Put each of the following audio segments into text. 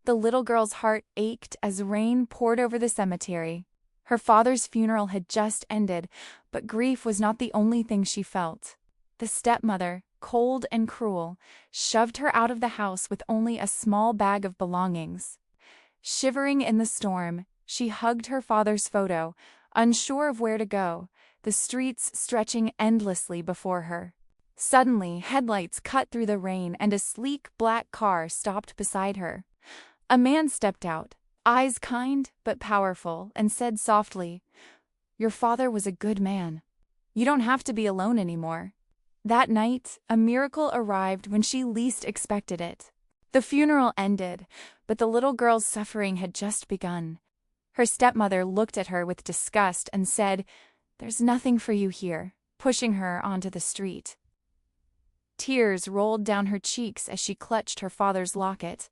The little girl's heart ached as rain poured over the cemetery. Her father's funeral had just ended, but grief was not the only thing she felt. The stepmother, cold and cruel, shoved her out of the house with only a small bag of belongings. Shivering in the storm, she hugged her father's photo, unsure of where to go, the streets stretching endlessly before her. Suddenly, headlights cut through the rain and a sleek black car stopped beside her. A man stepped out, eyes kind but powerful, and said softly, "Your father was a good man. You don't have to be alone anymore." That night, a miracle arrived when she least expected it. The funeral ended, but the little girl's suffering had just begun. Her stepmother looked at her with disgust and said, "There's nothing for you here," pushing her onto the street. Tears rolled down her cheeks as she clutched her father's locket.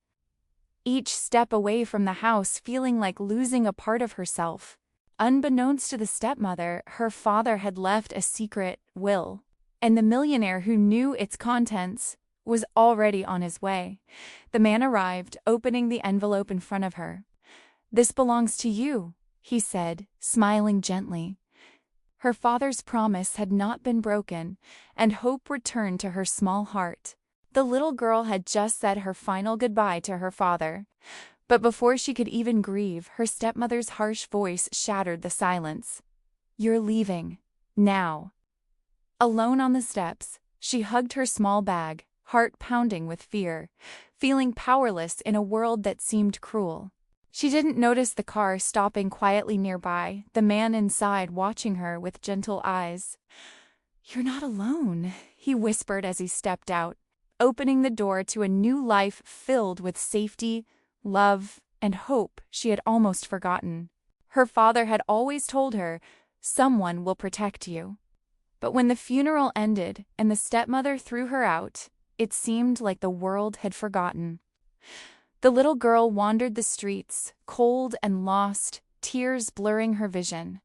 Each step away from the house feeling like losing a part of herself. Unbeknownst to the stepmother, her father had left a secret will, and the millionaire who knew its contents was already on his way. The man arrived, opening the envelope in front of her. "This belongs to you," he said, smiling gently. Her father's promise had not been broken, and hope returned to her small heart. The little girl had just said her final goodbye to her father. But before she could even grieve, her stepmother's harsh voice shattered the silence. "You're leaving. Now." Alone on the steps, she hugged her small bag, heart pounding with fear, feeling powerless in a world that seemed cruel. She didn't notice the car stopping quietly nearby, the man inside watching her with gentle eyes. "You're not alone," he whispered as he stepped out, opening the door to a new life filled with safety, love, and hope she had almost forgotten. Her father had always told her, "Someone will protect you." But when the funeral ended and the stepmother threw her out, it seemed like the world had forgotten. The little girl wandered the streets, cold and lost, tears blurring her vision.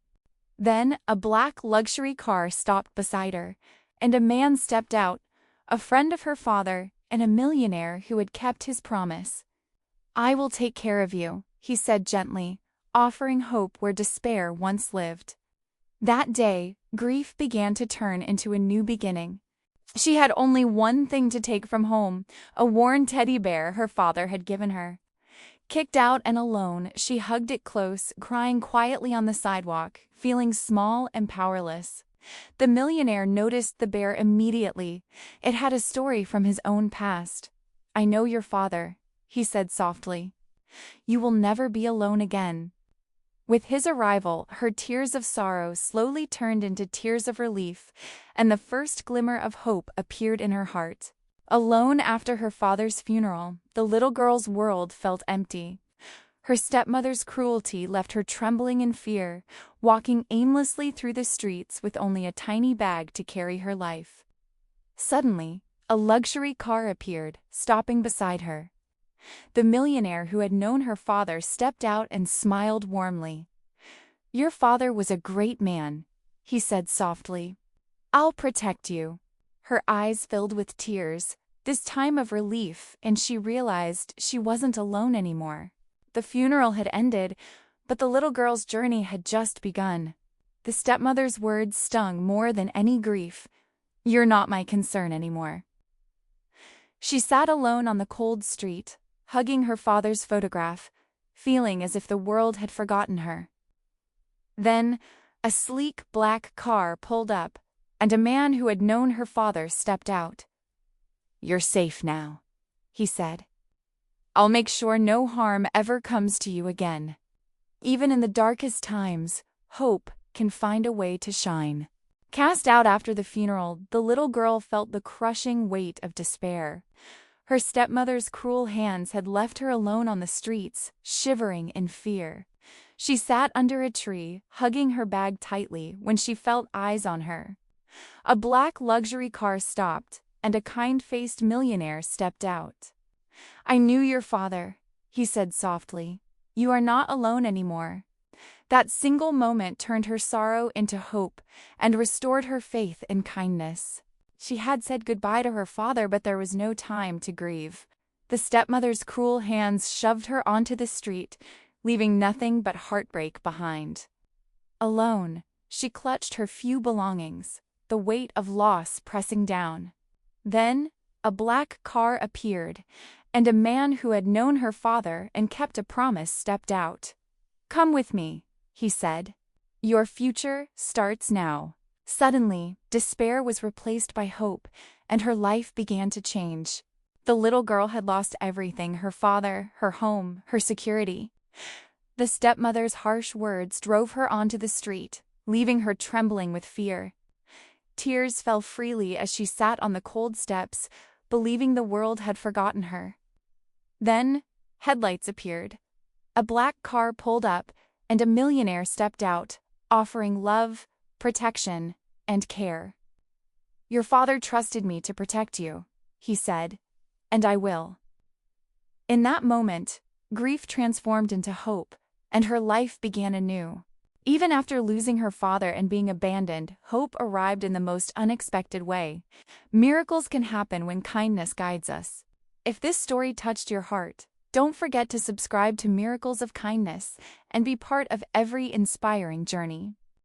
Then a black luxury car stopped beside her, and a man stepped out, a friend of her father and a millionaire who had kept his promise. "I will take care of you," he said gently, offering hope where despair once lived. That day, grief began to turn into a new beginning. She had only one thing to take from home, a worn teddy bear her father had given her. Kicked out and alone, she hugged it close, crying quietly on the sidewalk, feeling small and powerless. The millionaire noticed the bear immediately. It had a story from his own past. "I know your father," he said softly. "You will never be alone again." With his arrival, her tears of sorrow slowly turned into tears of relief, and the first glimmer of hope appeared in her heart. Alone after her father's funeral, the little girl's world felt empty. Her stepmother's cruelty left her trembling in fear, walking aimlessly through the streets with only a tiny bag to carry her life. Suddenly, a luxury car appeared, stopping beside her. The millionaire who had known her father stepped out and smiled warmly. "Your father was a great man," he said softly. "I'll protect you." Her eyes filled with tears, this time of relief, and she realized she wasn't alone anymore. The funeral had ended, but the little girl's journey had just begun. The stepmother's words stung more than any grief. "You're not my concern anymore." She sat alone on the cold street, hugging her father's photograph, feeling as if the world had forgotten her. Then, a sleek black car pulled up, and a man who had known her father stepped out. "You're safe now," he said. "I'll make sure no harm ever comes to you again." Even in the darkest times, hope can find a way to shine. Cast out after the funeral, the little girl felt the crushing weight of despair. Her stepmother's cruel hands had left her alone on the streets, shivering in fear. She sat under a tree, hugging her bag tightly, when she felt eyes on her. A black luxury car stopped, and a kind-faced millionaire stepped out. "I knew your father," he said softly. "You are not alone anymore." That single moment turned her sorrow into hope and restored her faith in kindness. She had said goodbye to her father, but there was no time to grieve. The stepmother's cruel hands shoved her onto the street, leaving nothing but heartbreak behind. Alone, she clutched her few belongings, the weight of loss pressing down. Then, a black car appeared, and a man who had known her father and kept a promise stepped out. "Come with me," he said. "Your future starts now." Suddenly, despair was replaced by hope, and her life began to change. The little girl had lost everything: her father, her home, her security. The stepmother's harsh words drove her onto the street, leaving her trembling with fear. Tears fell freely as she sat on the cold steps, believing the world had forgotten her. Then, headlights appeared. A black car pulled up, and a millionaire stepped out, offering love, protection, and care. "Your father trusted me to protect you," he said, "and I will." In that moment, grief transformed into hope, and her life began anew. Even after losing her father and being abandoned, hope arrived in the most unexpected way. Miracles can happen when kindness guides us. If this story touched your heart, don't forget to subscribe to Miracles of Kindness and be part of every inspiring journey.